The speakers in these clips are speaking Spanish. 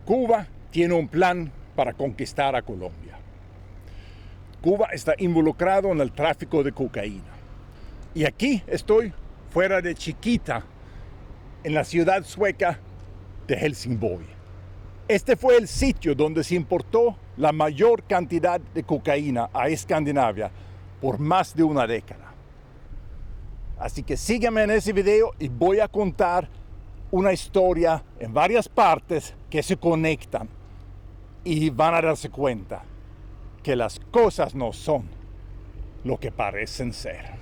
Cuba tiene un plan para conquistar a Colombia. Cuba está involucrado en el tráfico de cocaína. Y aquí estoy, fuera de Chiquita, en la ciudad sueca de Helsingborg. Este fue el sitio donde se importó la mayor cantidad de cocaína a Escandinavia por más de una década. Así que síganme en ese video y voy a contar una historia en varias partes que se conectan y van a darse cuenta que las cosas no son lo que parecen ser.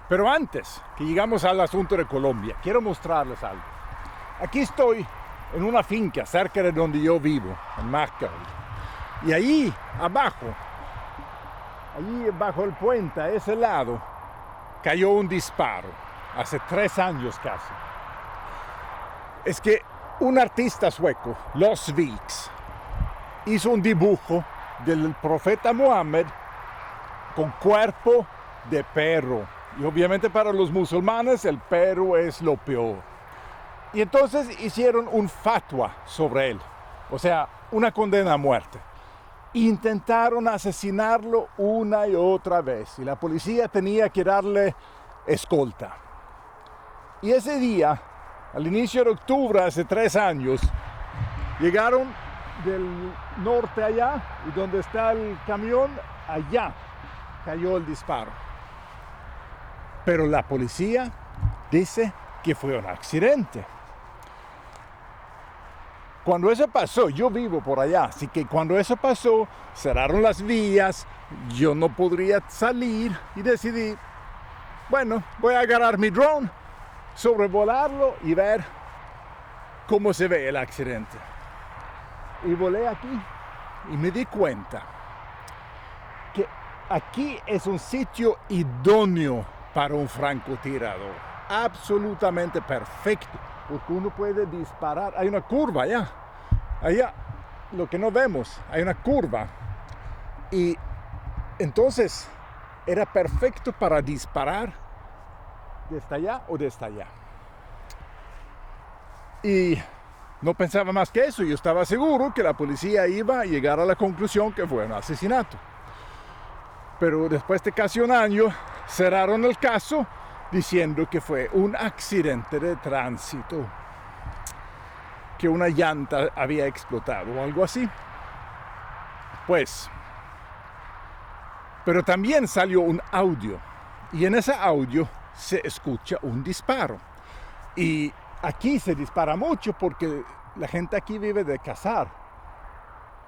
Pero antes que llegamos al asunto de Colombia, quiero mostrarles algo. Aquí estoy en una finca cerca de donde yo vivo, en Markaryd. Y ahí abajo, allí bajo el puente, a ese lado, cayó un disparo, hace 3 años casi. Es que un artista sueco, Los Vilks, hizo un dibujo del profeta Mohammed con cuerpo de perro. Y obviamente para los musulmanes el perro es lo peor. Y entonces hicieron un fatwa sobre él, o sea, una condena a muerte. Intentaron asesinarlo una y otra vez y la policía tenía que darle escolta. Y ese día, al inicio de octubre, hace 3 años, llegaron del norte allá y donde está el camión, allá cayó el disparo. Pero la policía dice que fue un accidente. Cuando eso pasó, yo vivo por allá, así que cuando eso pasó, cerraron las vías, yo no podría salir y decidí, bueno, voy a agarrar mi drone, sobrevolarlo y ver cómo se ve el accidente. Y volé aquí y me di cuenta que aquí es un sitio idóneo para un francotirador, absolutamente perfecto, porque uno puede disparar. Hay una curva allá, lo que no vemos, hay una curva, y entonces era perfecto para disparar desde allá o desde allá. Y no pensaba más que eso, yo estaba seguro que la policía iba a llegar a la conclusión que fue un asesinato. Pero después de casi un año, cerraron el caso diciendo que fue un accidente de tránsito, que una llanta había explotado o algo así. Pues, pero también salió un audio y en ese audio se escucha un disparo. Y aquí se dispara mucho porque la gente aquí vive de cazar.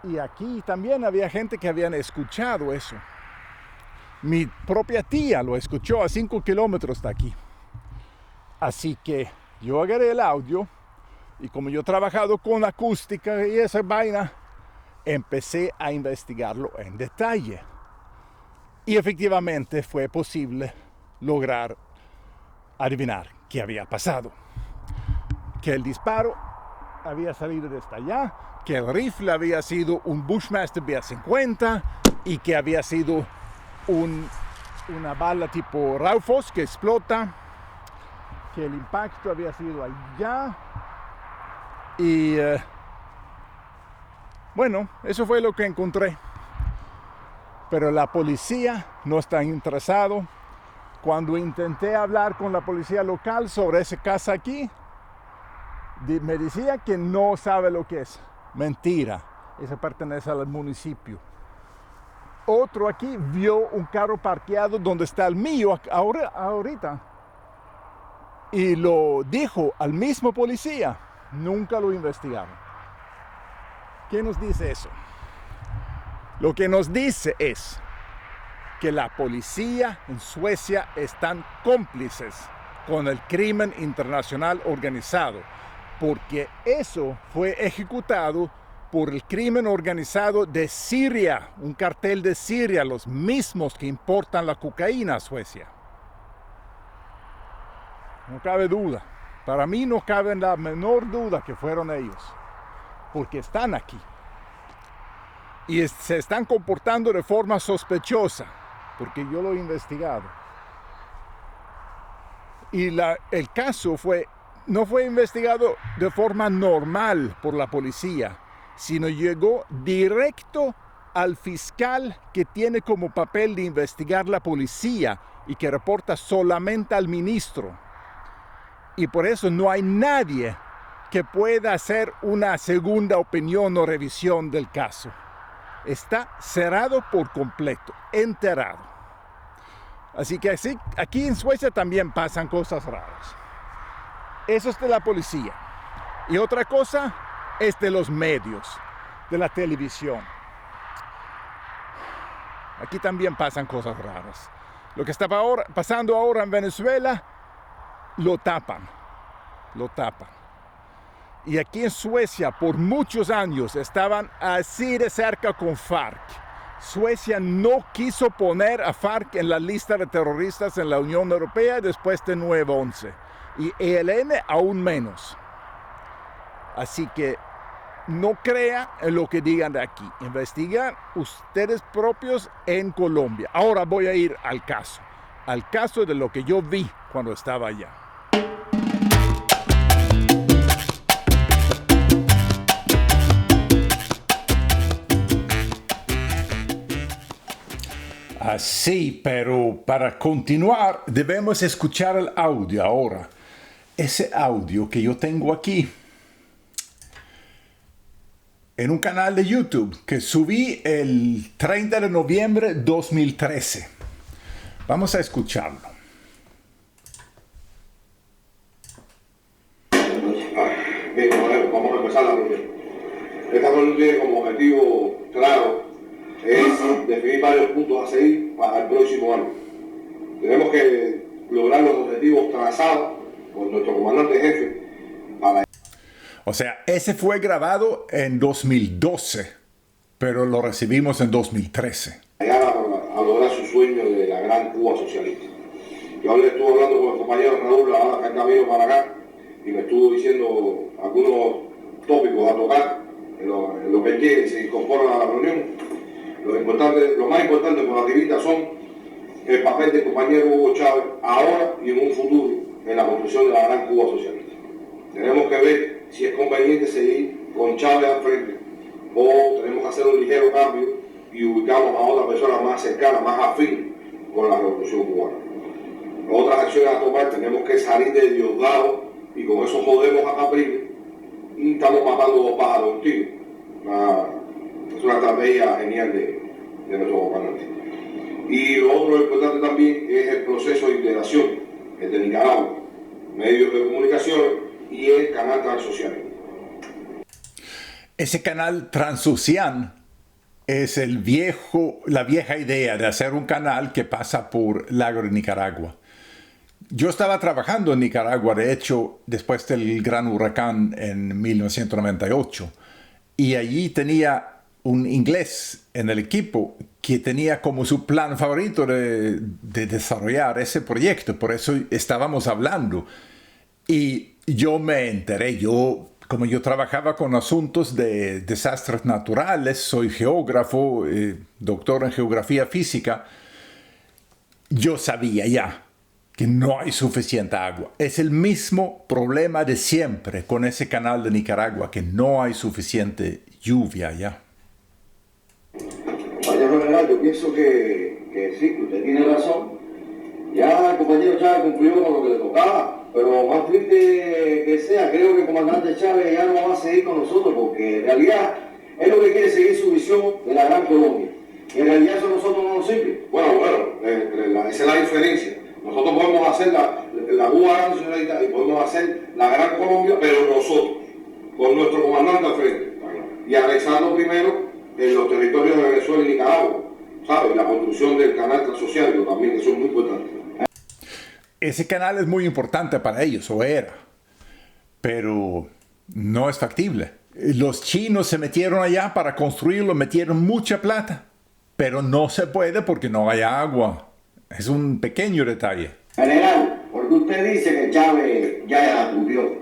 Y aquí también había gente que habían escuchado eso. Mi propia tía lo escuchó a 5 kilómetros de aquí. Así que yo agarré el audio y como yo he trabajado con acústica y esa vaina, empecé a investigarlo en detalle. Y efectivamente fue posible lograr adivinar qué había pasado. Que el disparo había salido desde allá, que el rifle había sido un Bushmaster B50 y que había sido una bala tipo Raufoss que explota, que el impacto había sido allá y bueno, eso fue lo que encontré. Pero la policía no está interesado. Cuando intenté hablar con la policía local sobre esa casa aquí, me decía que no sabe lo que es. Mentira, eso pertenece al municipio. Otro aquí vio un carro parqueado donde está el mío ahorita y lo dijo al mismo policía. Nunca lo investigaron. ¿Qué nos dice eso? Lo que nos dice es que la policía en Suecia están cómplices con el crimen internacional organizado, porque eso fue ejecutado por el crimen organizado de Siria, un cartel de Siria, los mismos que importan la cocaína a Suecia. No cabe duda. Para mí no cabe la menor duda que fueron ellos, porque están aquí. Y se están comportando de forma sospechosa, porque yo lo he investigado. Y el caso fue no fue investigado de forma normal por la policía, sino llegó directo al fiscal que tiene como papel de investigar la policía y que reporta solamente al ministro. Y por eso no hay nadie que pueda hacer una segunda opinión o revisión del caso. Está cerrado por completo, enterrado. Así que aquí en Suecia también pasan cosas raras. Eso es de la policía. Y otra cosa es de los medios, de la televisión. Aquí también pasan cosas raras. Lo que está pasando ahora en Venezuela, lo tapan. Y aquí en Suecia, por muchos años, estaban así de cerca con FARC. Suecia no quiso poner a FARC en la lista de terroristas en la Unión Europea después de 9/11. Y ELN aún menos. Así que no crea en lo que digan de aquí. Investigan ustedes propios en Colombia. Ahora voy a ir al caso de lo que yo vi cuando estaba allá. Así, pero para continuar debemos escuchar el audio ahora. Ese audio que yo tengo aquí en un canal de YouTube que subí el 30 de noviembre de 2013. Vamos a escucharlo. Bien, vamos a empezar la reunión. Esta reunión tiene como objetivo claro es definir varios puntos a seguir para el próximo año. Tenemos que lograr los objetivos trazados por nuestro comandante jefe para... O sea, ese fue grabado en 2012, pero lo recibimos en 2013. Llegar a lograr su sueño de la gran Cuba socialista. Yo ayer estuve hablando con el compañero Raúl, ahora que está camino para acá, y me estuvo diciendo algunos tópicos a tocar en lo que él quiere y se incorpora a la reunión. Lo más importante por la activista son el papel del compañero Hugo Chávez ahora y en un futuro en la construcción de la gran Cuba socialista. Tenemos que ver si es conveniente seguir con Chávez al frente o tenemos que hacer un ligero cambio y ubicamos a otra persona más cercana, más afín con la revolución cubana. Otras acciones a tomar, tenemos que salir de Diosdado y con eso jodemos a Capriles y estamos matando dos pájaros de un tiro. Es una estrategia genial de nuestro comandante. Y lo otro importante también es el proceso de integración, el de Nicaragua, medios de comunicación y el canal transoceánico. Ese canal transoceánico es la vieja idea de hacer un canal que pasa por el lago de Nicaragua. Yo estaba trabajando en Nicaragua, de hecho, después del gran huracán en 1998, y allí tenía un inglés en el equipo que tenía como su plan favorito de desarrollar ese proyecto. Por eso estábamos hablando. Y yo me enteré, como yo trabajaba con asuntos de desastres naturales, soy geógrafo, doctor en geografía física, yo sabía ya que no hay suficiente agua. Es el mismo problema de siempre con ese canal de Nicaragua, que no hay suficiente lluvia ya. Compañero general, yo pienso que sí, que usted tiene razón. Ya el compañero Chávez cumplió con lo que le tocaba, pero más triste que sea, creo que el comandante Chávez ya no va a seguir con nosotros, porque en realidad es lo que quiere seguir su visión de la Gran Colombia. Y en realidad eso a nosotros no nos sirve. Bueno, esa es la diferencia. Nosotros podemos hacer la Cuba Gran Socialista y podemos hacer la Gran Colombia, pero nosotros, con nuestro comandante al frente, y anexando primero en los territorios de Venezuela y Nicaragua, ¿sabes? La construcción del canal transoceánico también, eso es muy importante. Ese canal es muy importante para ellos, o era, pero no es factible. Los chinos se metieron allá para construirlo, metieron mucha plata, pero no se puede porque no hay agua. Es un pequeño detalle. General, porque usted dice que Chávez ya cumplió.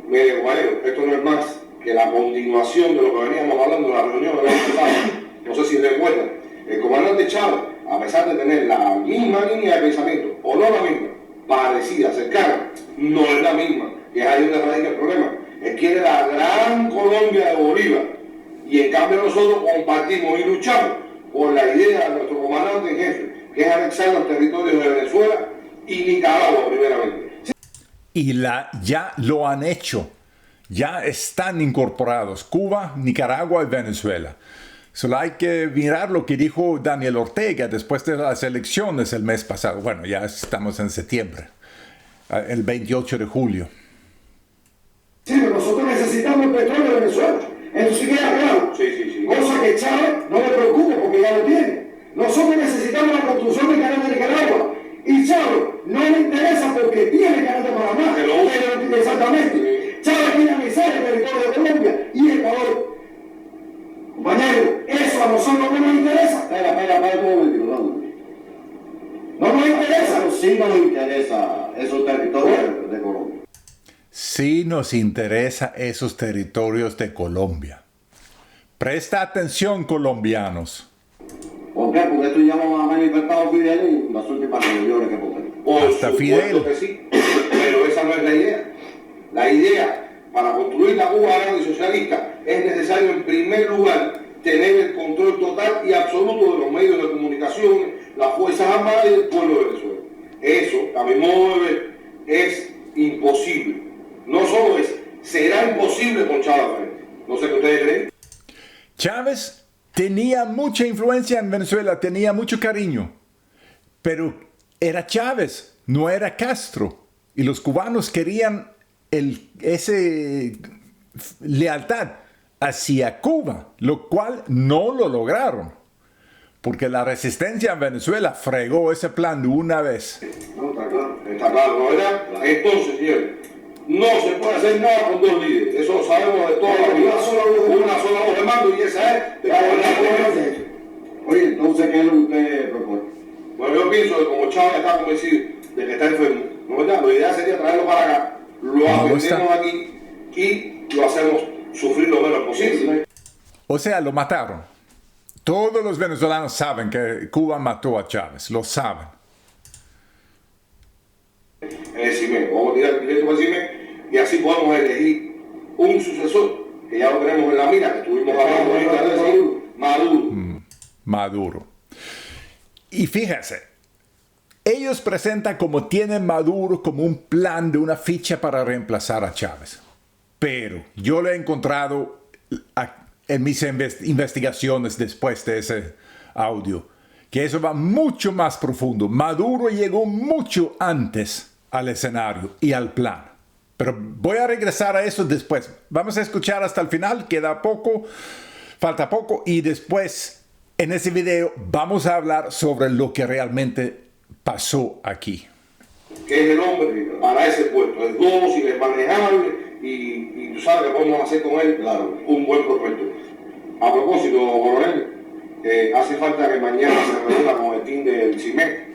Mire, Guayo, esto no es más que la continuación de lo que veníamos hablando en la reunión del año pasado. No sé si recuerdan, el comandante Chávez, a pesar de tener la misma línea de pensamiento, o no la misma, parecida, cercana, no es la misma. que es ahí donde radica el problema. Él quiere la gran Colombia de Bolívar, y en cambio nosotros compartimos y luchamos por la idea de nuestro comandante en jefe, que es anexar los territorios de Venezuela y Nicaragua primeramente. Y ya lo han hecho. Ya están incorporados Cuba, Nicaragua y Venezuela. Solo hay que mirar lo que dijo Daniel Ortega después de las elecciones el mes pasado. Bueno, ya estamos en septiembre, el 28 de julio. Sí, pero nosotros necesitamos el petróleo de Venezuela. Eso sí queda claro. Sí. Cosa que Chávez no le preocupa porque ya lo tiene. Nosotros necesitamos la construcción del canal de Nicaragua. Y Chávez no le interesa porque tiene el canal de Panamá. Pero, exactamente. Chávez quiere anexar el territorio de Colombia y Ecuador. Compañero, eso a nosotros no nos interesa. Espera, un momentito, no nos interesa. Pero sí nos interesa esos territorios de Colombia. Sí nos interesa esos territorios de Colombia. Presta atención, colombianos. ¿Por qué? Porque esto ya lo ha manifestado Fidel en las últimas reuniones que hemos Hasta Fidel. Que sí, pero esa no es la idea. La idea, para construir la Cuba grande y socialista, es necesario en primer lugar tener el control total y absoluto de los medios de comunicación, las Fuerzas Armadas y el pueblo de Venezuela. Eso, a mi modo de ver, es imposible. No solo será imposible con Chávez al frente. No sé qué ustedes creen. Chávez tenía mucha influencia en Venezuela, tenía mucho cariño, pero era Chávez, no era Castro. Y los cubanos querían ese lealtad hacia Cuba, lo cual no lo lograron, porque la resistencia en Venezuela fregó ese plan de una vez. No, está claro, ¿no verdad? Entonces, señores, no se puede hacer nada con dos líderes, eso lo sabemos de toda la vida. Una sola voz de mando y esa es de gobernar. Oye, entonces, ¿qué es lo que usted propone? Bueno, yo pienso que como Chávez está convencido de que está enfermo, ¿no verdad? Lo ideal sería traerlo para acá, lo atendemos aquí y lo hacemos sufrir lo menos posible. O sea, lo mataron. Todos los venezolanos saben que Cuba mató a Chávez, lo saben. Vamos a tirar directo al CIME y así podemos elegir un sucesor que ya lo tenemos en la mira, que estuvimos hablando ahorita de decir, Maduro. Maduro. Y fíjense, ellos presentan como tienen Maduro como un plan de una ficha para reemplazar a Chávez. Pero yo lo he encontrado en mis investigaciones después de ese audio, que eso va mucho más profundo. Maduro llegó mucho antes al escenario y al plan. Pero voy a regresar a eso después. Vamos a escuchar hasta el final, queda poco, falta poco, y después en ese video vamos a hablar sobre lo que realmente pasó aquí. Que es el hombre para ese puesto, es dócil, es manejable y tú sabes que podemos hacer con él, claro, un buen prospecto. A propósito, coronel, hace falta que mañana se reúna con el team del CIME,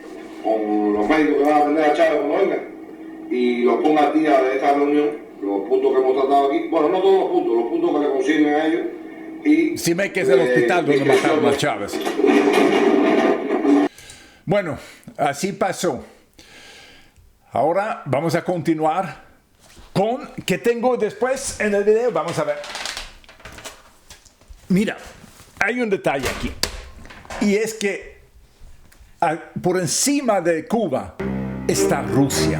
con los médicos que van a atender a Chávez cuando vengan, y los ponga al día de esta reunión, los puntos que hemos tratado aquí, bueno, no todos los puntos que le consiguen a ellos. Y CIME, que es el hospital donde mataron a Chávez. Bueno, así pasó. Ahora vamos a continuar con ¿qué tengo después en el video? Vamos a ver. Mira, hay un detalle aquí. Y es que por encima de Cuba está Rusia.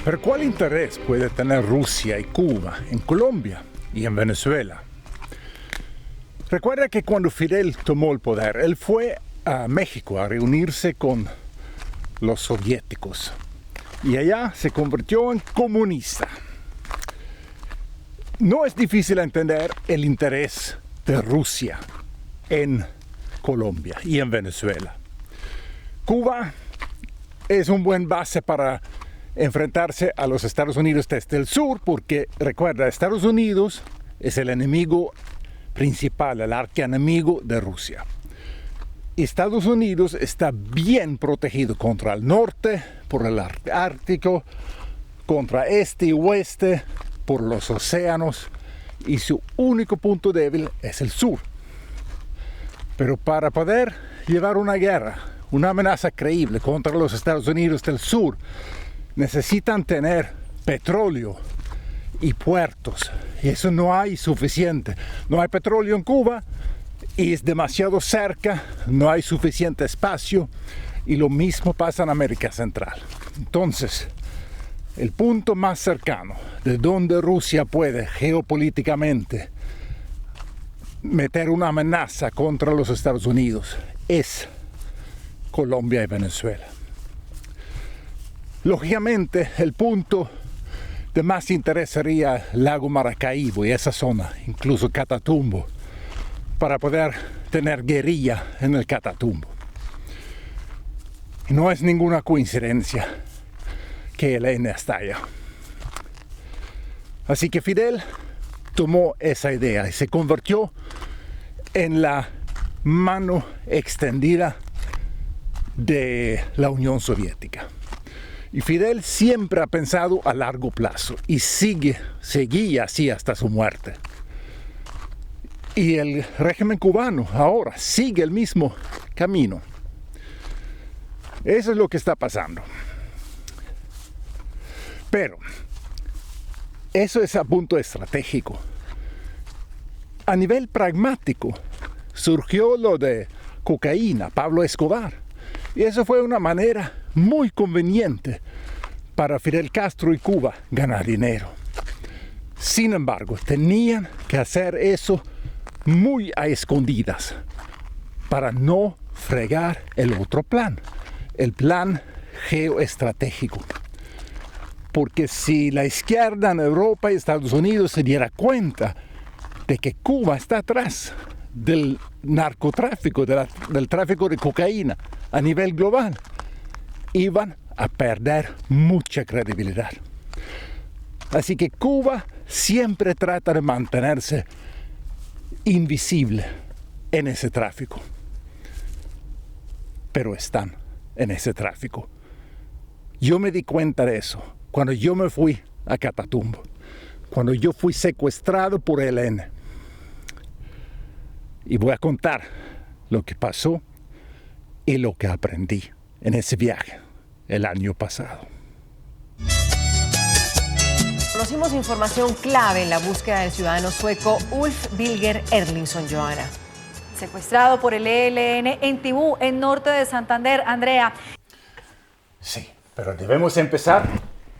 Pero ¿cuál interés puede tener Rusia y Cuba en Colombia y en Venezuela? Recuerda que cuando Fidel tomó el poder, él fue a México a reunirse con los soviéticos y allá se convirtió en comunista. No es difícil entender el interés de Rusia en Colombia y en Venezuela. Cuba es un buen base para enfrentarse a los Estados Unidos desde el sur, porque recuerda, Estados Unidos es el enemigo principal, el archienemigo de Rusia. Estados Unidos está bien protegido contra el norte, por el Ártico, contra este y oeste, por los océanos, y su único punto débil es el sur. Pero para poder llevar una guerra, una amenaza creíble contra los Estados Unidos del Sur, necesitan tener petróleo y puertos. Y eso no hay suficiente. No hay petróleo en Cuba y es demasiado cerca, no hay suficiente espacio. Y lo mismo pasa en América Central. Entonces, el punto más cercano de donde Rusia puede geopolíticamente meter una amenaza contra los Estados Unidos es Colombia y Venezuela. Lógicamente, el punto de más interés sería Lago Maracaibo y esa zona, incluso Catatumbo, para poder tener guerrilla en el Catatumbo. Y no es ninguna coincidencia que el ELN está allá. Así que Fidel tomó esa idea y se convirtió en la mano extendida de la Unión Soviética. Y Fidel siempre ha pensado a largo plazo y seguía así hasta su muerte. Y el régimen cubano ahora sigue el mismo camino. Eso es lo que está pasando. Pero eso es a punto estratégico. A nivel pragmático, surgió lo de cocaína, Pablo Escobar. Y eso fue una manera muy conveniente para Fidel Castro y Cuba ganar dinero. Sin embargo, tenían que hacer eso muy a escondidas para no fregar el otro plan, el plan geoestratégico. Porque si la izquierda en Europa y Estados Unidos se diera cuenta de que Cuba está atrás del narcotráfico, del tráfico de cocaína a nivel global, iban a perder mucha credibilidad. Así que Cuba siempre trata de mantenerse invisible en ese tráfico. Pero están en ese tráfico. Yo me di cuenta de eso cuando yo me fui a Catatumbo, cuando yo fui secuestrado por el ELN. Y voy a contar lo que pasó y lo que aprendí en ese viaje el año pasado. Conocimos información clave en la búsqueda del ciudadano sueco Ulf Birger Erlingsson, Johanna. Secuestrado por el ELN en Tibú, en norte de Santander. Andrea. Sí, pero debemos empezar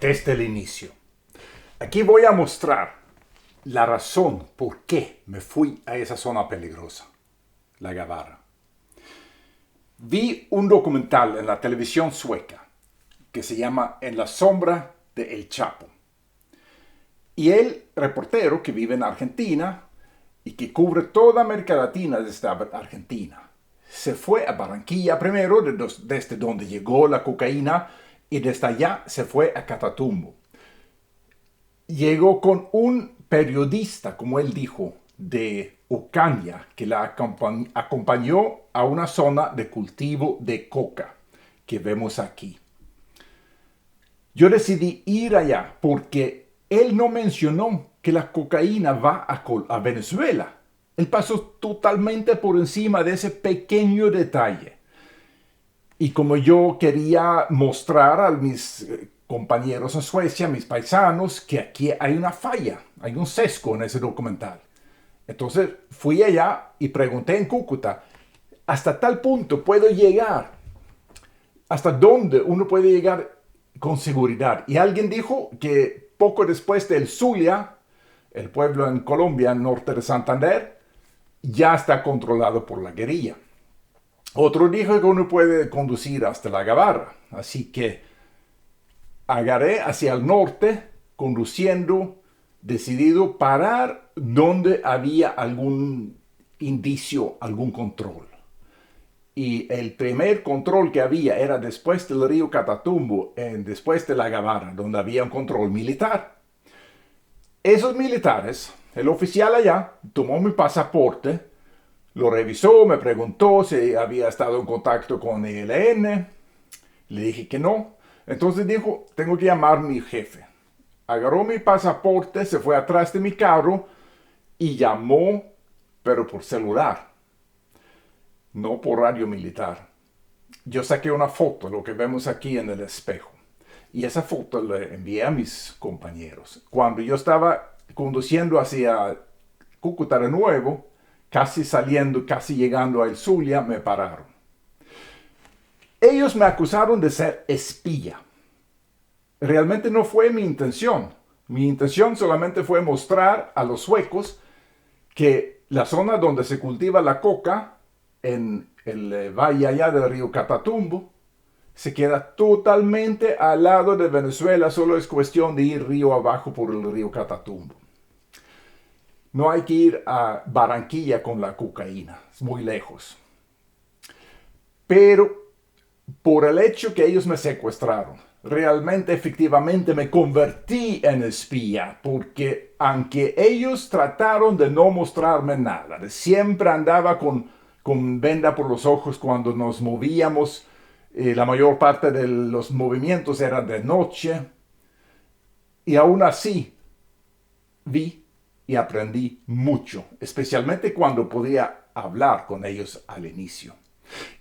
desde el inicio. Aquí voy a mostrar la razón por qué me fui a esa zona peligrosa, la Gavarra. Vi un documental en la televisión sueca que se llama En la sombra de El Chapo. Y el reportero que vive en Argentina y que cubre toda América Latina desde Argentina se fue a Barranquilla primero, desde donde llegó la cocaína, y desde allá se fue a Catatumbo. Llegó con un periodista, como él dijo, de Ocaña, que la acompañó a una zona de cultivo de coca que vemos aquí. Yo decidí ir allá porque él no mencionó que la cocaína va a Venezuela. Él pasó totalmente por encima de ese pequeño detalle. Y como yo quería mostrar a mis compañeros en Suecia, mis paisanos, que aquí hay una falla, hay un sesgo en ese documental. Entonces fui allá y pregunté en Cúcuta, ¿hasta tal punto puedo llegar? ¿Hasta dónde uno puede llegar con seguridad? Y alguien dijo que poco después del Zulia, el pueblo en Colombia, norte de Santander, ya está controlado por la guerrilla. Otro dijo que uno puede conducir hasta la Gavarra. Así que agarré hacia el norte, conduciendo, decidido parar donde había algún indicio, algún control. Y el primer control que había era después del río Catatumbo, después de la Gavarra, donde había un control militar. Esos militares, el oficial allá, tomó mi pasaporte, lo revisó, me preguntó si había estado en contacto con el ELN. Le dije que no. Entonces dijo, tengo que llamar a mi jefe. Agarró mi pasaporte, se fue atrás de mi carro y llamó, pero por celular. no por radio militar. Yo saqué una foto, lo que vemos aquí en el espejo. Y esa foto la envié a mis compañeros. Cuando yo estaba conduciendo hacia Cúcuta de nuevo, casi llegando a El Zulia, me pararon. Ellos me acusaron de ser espía. Realmente no fue mi intención. Mi intención solamente fue mostrar a los suecos que la zona donde se cultiva la coca, en el valle allá del río Catatumbo, se queda totalmente al lado de Venezuela, solo es cuestión de ir río abajo por el río Catatumbo. No hay que ir a Barranquilla con la cocaína, es muy lejos. Pero por el hecho que ellos me secuestraron, realmente, efectivamente, me convertí en espía, porque aunque ellos trataron de no mostrarme nada, siempre andaba con venda por los ojos cuando nos movíamos, la mayor parte de los movimientos eran de noche, y aún así vi y aprendí mucho, especialmente cuando podía hablar con ellos al inicio.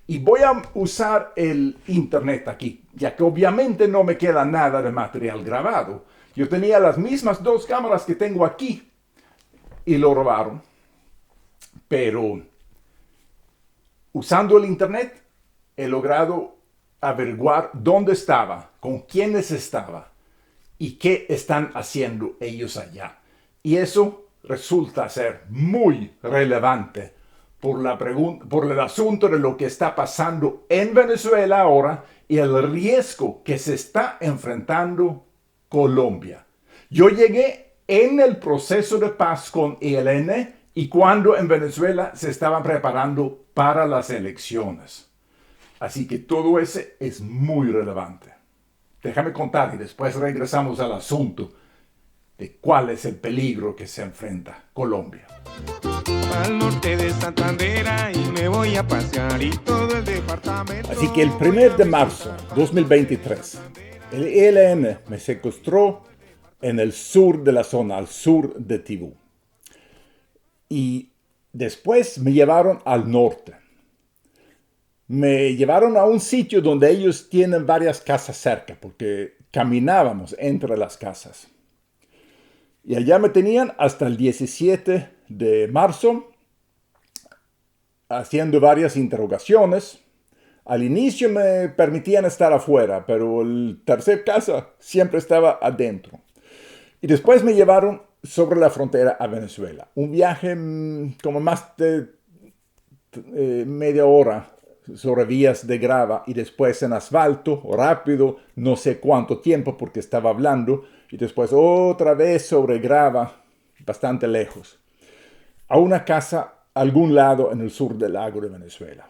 Y voy a usar el internet aquí, ya que obviamente no me queda nada de material grabado. Yo tenía las mismas 2 cámaras que tengo aquí y lo robaron. Pero usando el internet he logrado averiguar dónde estaba, con quiénes estaba y qué están haciendo ellos allá. Y eso resulta ser muy relevante por el asunto de lo que está pasando en Venezuela ahora y el riesgo que se está enfrentando Colombia. Yo llegué en el proceso de paz con ELN y cuando en Venezuela se estaban preparando para las elecciones. Así que todo eso es muy relevante. Déjame contar y después regresamos al asunto de cuál es el peligro que se enfrenta Colombia. Al norte de Santander y me voy a pasear y todo el departamento. Así que el 1 de marzo de 2023, el ELN me secuestró en el sur de la zona, al sur de Tibú. Y después me llevaron al norte. Me llevaron a un sitio donde ellos tienen varias casas cerca, porque caminábamos entre las casas. Y allá me tenían hasta el 17 de marzo haciendo varias interrogaciones. Al inicio me permitían estar afuera, pero el tercer casa siempre estaba adentro. Y después me llevaron sobre la frontera a Venezuela. Un viaje como más de media hora sobre vías de grava y después en asfalto, rápido, no sé cuánto tiempo porque estaba hablando, y después otra vez sobre grava, bastante lejos, a una casa a algún lado en el sur del lago de Venezuela.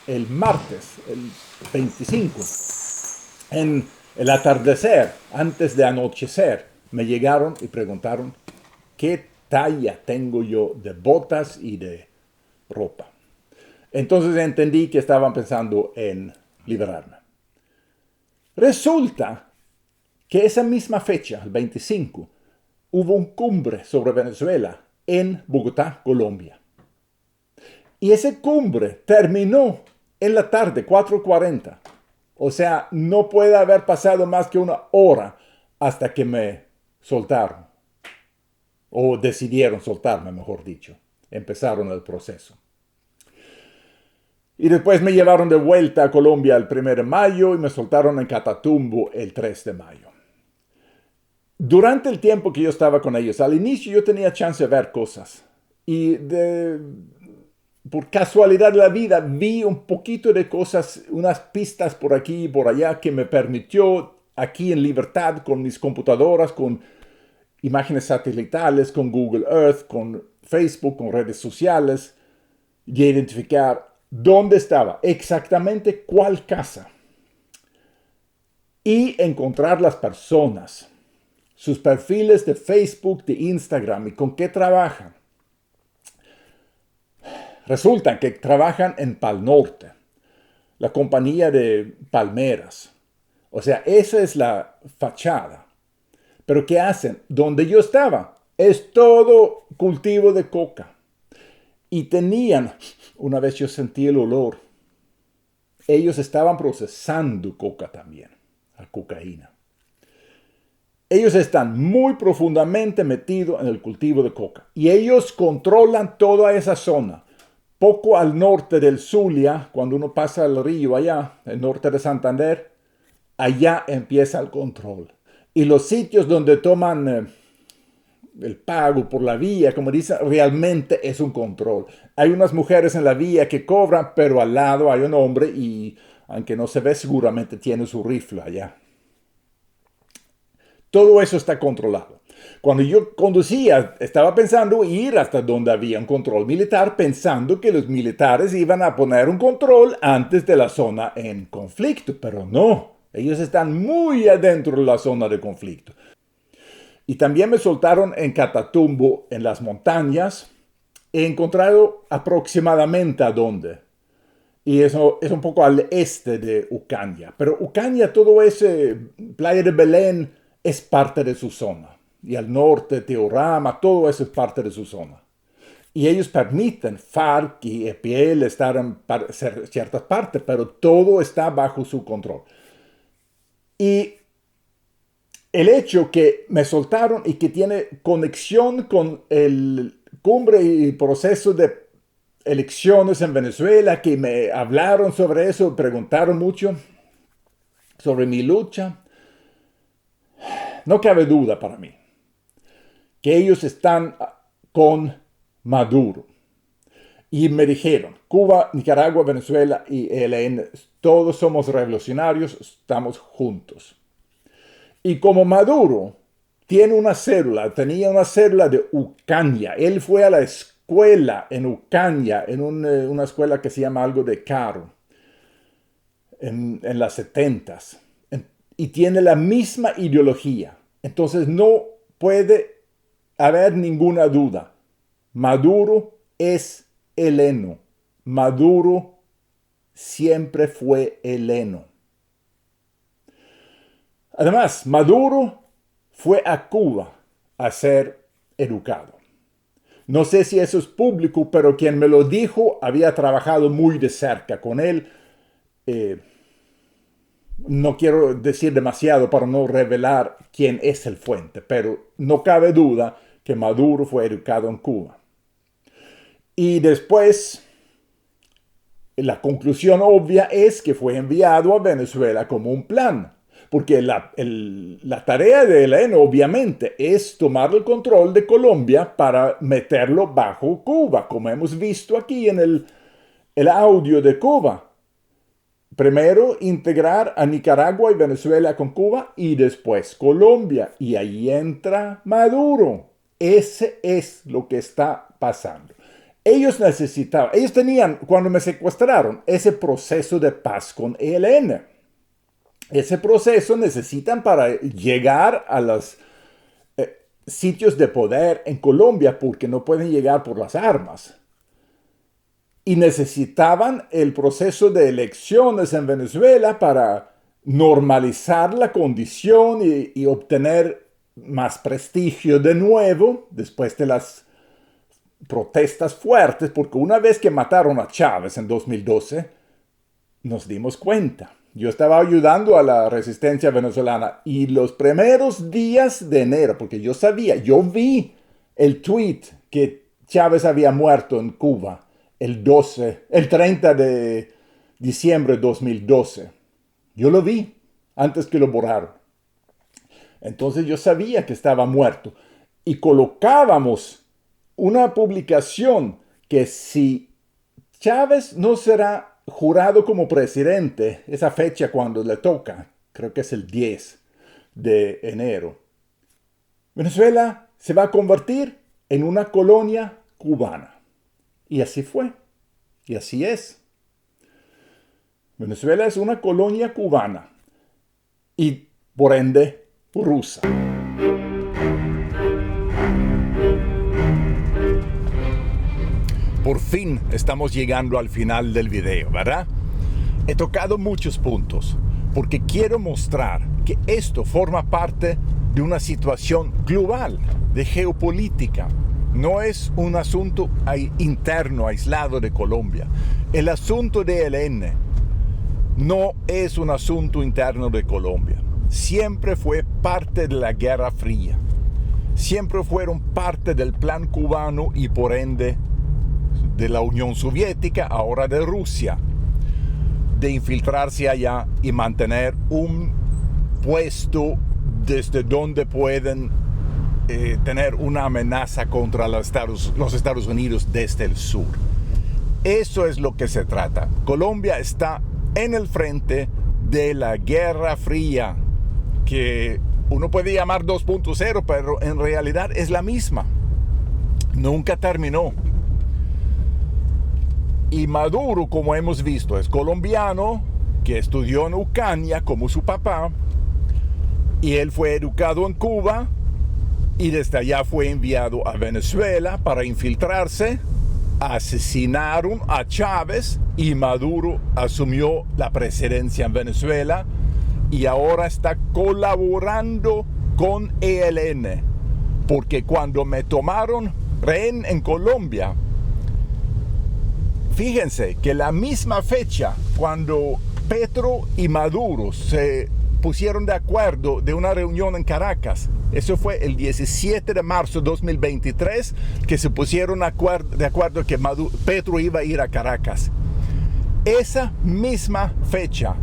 El martes, el 25, en el atardecer, antes de anochecer, me llegaron y preguntaron qué talla tengo yo de botas y de ropa. Entonces entendí que estaban pensando en liberarme. Resulta que esa misma fecha, el 25, hubo un cumbre sobre Venezuela en Bogotá, Colombia. Y esa cumbre terminó en la tarde, 4:40. O sea, no puede haber pasado más que una hora hasta que me soltaron. O decidieron soltarme, mejor dicho. Empezaron el proceso. Y después me llevaron de vuelta a Colombia el 1 de mayo y me soltaron en Catatumbo el 3 de mayo. Durante el tiempo que yo estaba con ellos, al inicio yo tenía chance de ver cosas. Y por casualidad de la vida vi un poquito de cosas, unas pistas por aquí y por allá que me permitió aquí en libertad con mis computadoras, con imágenes satelitales, con Google Earth, con Facebook, con redes sociales, y identificar dónde estaba, exactamente cuál casa. Y encontrar las personas, sus perfiles de Facebook, de Instagram y con qué trabajan. Resulta que trabajan en Pal Norte, la compañía de palmeras. O sea, esa es la fachada. Pero ¿qué hacen? Donde yo estaba es todo cultivo de coca. Y tenían, una vez yo sentí el olor, ellos estaban procesando coca también, la cocaína. Ellos están muy profundamente metidos en el cultivo de coca. Y ellos controlan toda esa zona. Poco al norte del Zulia, cuando uno pasa el río allá, el norte de Santander, allá empieza el control. Y los sitios donde toman el pago por la vía, como dicen, realmente es un control. Hay unas mujeres en la vía que cobran, pero al lado hay un hombre y, aunque no se ve, seguramente tiene su rifle allá. Todo eso está controlado. Cuando yo conducía, estaba pensando ir hasta donde había un control militar, pensando que los militares iban a poner un control antes de la zona en conflicto, pero no. Ellos están muy adentro de la zona de conflicto. Y también me soltaron en Catatumbo, en las montañas. He encontrado aproximadamente a dónde. Y eso es un poco al este de Ucaña. Pero Ucaña, todo ese Playa de Belén, es parte de su zona. Y al norte, Teorama, todo eso es parte de su zona. Y ellos permiten FARC y EPL estar en ciertas partes, pero todo está bajo su control. Y el hecho que me soltaron y que tiene conexión con el cumbre y proceso de elecciones en Venezuela, que me hablaron sobre eso, preguntaron mucho sobre mi lucha, no cabe duda para mí que ellos están con Maduro. Y me dijeron, Cuba, Nicaragua, Venezuela y ELN, todos somos revolucionarios, estamos juntos. Y como Maduro tenía una célula de Ucaña, él fue a la escuela en Ucaña, en una escuela que se llama algo de Caro, en las 70s, y tiene la misma ideología. Entonces no puede haber ninguna duda. Maduro es heleno. Maduro siempre fue heleno. Además, Maduro fue a Cuba a ser educado. No sé si eso es público, pero quien me lo dijo había trabajado muy de cerca con él. No quiero decir demasiado para no revelar quién es el fuente, pero no cabe duda que Maduro fue educado en Cuba. Y después, la conclusión obvia es que fue enviado a Venezuela como un plan. Porque la tarea de ELN obviamente es tomar el control de Colombia para meterlo bajo Cuba, como hemos visto aquí en el audio de Cuba. Primero integrar a Nicaragua y Venezuela con Cuba y después Colombia. Y ahí entra Maduro. Ese es lo que está pasando. Ellos tenían, cuando me secuestraron, ese proceso de paz con ELN. Ese proceso necesitan para llegar a los sitios de poder en Colombia porque no pueden llegar por las armas. Y necesitaban el proceso de elecciones en Venezuela para normalizar la condición y obtener más prestigio de nuevo después de las protestas fuertes, porque una vez que mataron a Chávez en 2012, nos dimos cuenta. Yo estaba ayudando a la resistencia venezolana y los primeros días de enero, porque yo vi el tweet que Chávez había muerto en Cuba el 30 de diciembre de 2012. Yo lo vi antes que lo borraron. Entonces yo sabía que estaba muerto y colocábamos una publicación que si Chávez no será jurado como presidente, esa fecha cuando le toca, creo que es el 10 de enero, Venezuela se va a convertir en una colonia cubana. Y así fue. Y así es. Venezuela es una colonia cubana. Y por ende, rusa. Por fin estamos llegando al final del video, ¿verdad? He tocado muchos puntos porque quiero mostrar que esto forma parte de una situación global, de geopolítica. No es un asunto interno, aislado de Colombia. El asunto de ELN no es un asunto interno de Colombia. Siempre fue parte de la Guerra Fría. Siempre fueron parte del plan cubano y por ende de la Unión Soviética, ahora de Rusia, de infiltrarse allá y mantener un puesto desde donde pueden tener una amenaza contra los Estados Unidos desde el sur. Eso es lo que se trata. Colombia está en el frente de la Guerra Fría, que uno puede llamar 2.0, pero en realidad es la misma. Nunca terminó. Y Maduro, como hemos visto, es colombiano, que estudió en Ucrania como su papá, y él fue educado en Cuba, y desde allá fue enviado a Venezuela para infiltrarse. Asesinaron a Chávez y Maduro asumió la presidencia en Venezuela y ahora está colaborando con ELN, porque cuando me tomaron rehén en Colombia, fíjense que la misma fecha cuando Petro y Maduro se pusieron de acuerdo de una reunión en Caracas, eso fue el 17 de marzo de 2023, que se pusieron de acuerdo que Petro iba a ir a Caracas. Esa misma fecha,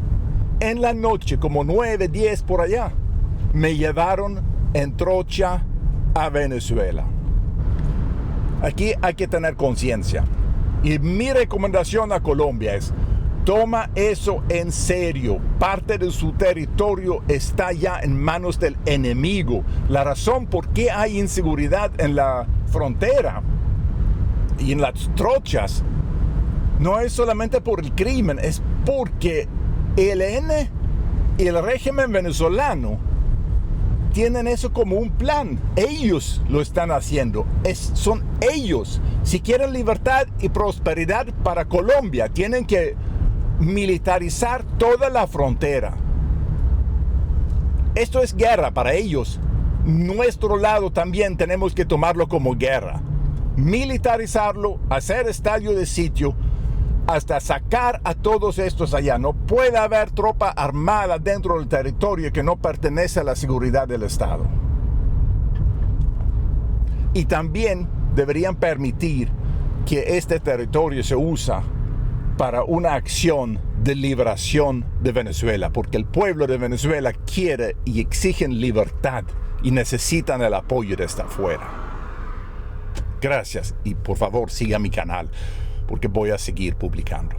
en la noche, como 9, 10 por allá, me llevaron en trocha a Venezuela. Aquí hay que tener conciencia. Y mi recomendación a Colombia es: toma eso en serio. Parte de su territorio está ya en manos del enemigo. La razón por qué hay inseguridad en la frontera y en las trochas no es solamente por el crimen, es porque ELN y el régimen venezolano tienen eso como un plan. Ellos lo están haciendo. Son ellos. Si quieren libertad y prosperidad para Colombia, tienen que militarizar toda la frontera. Esto es guerra para ellos. Nuestro lado también tenemos que tomarlo como guerra. Militarizarlo, hacer estadio de sitio, hasta sacar a todos estos allá. No puede haber tropa armada dentro del territorio que no pertenece a la seguridad del Estado. Y también deberían permitir que este territorio se use para una acción de liberación de Venezuela, porque el pueblo de Venezuela quiere y exigen libertad y necesitan el apoyo desde afuera. Gracias y por favor siga mi canal porque voy a seguir publicando.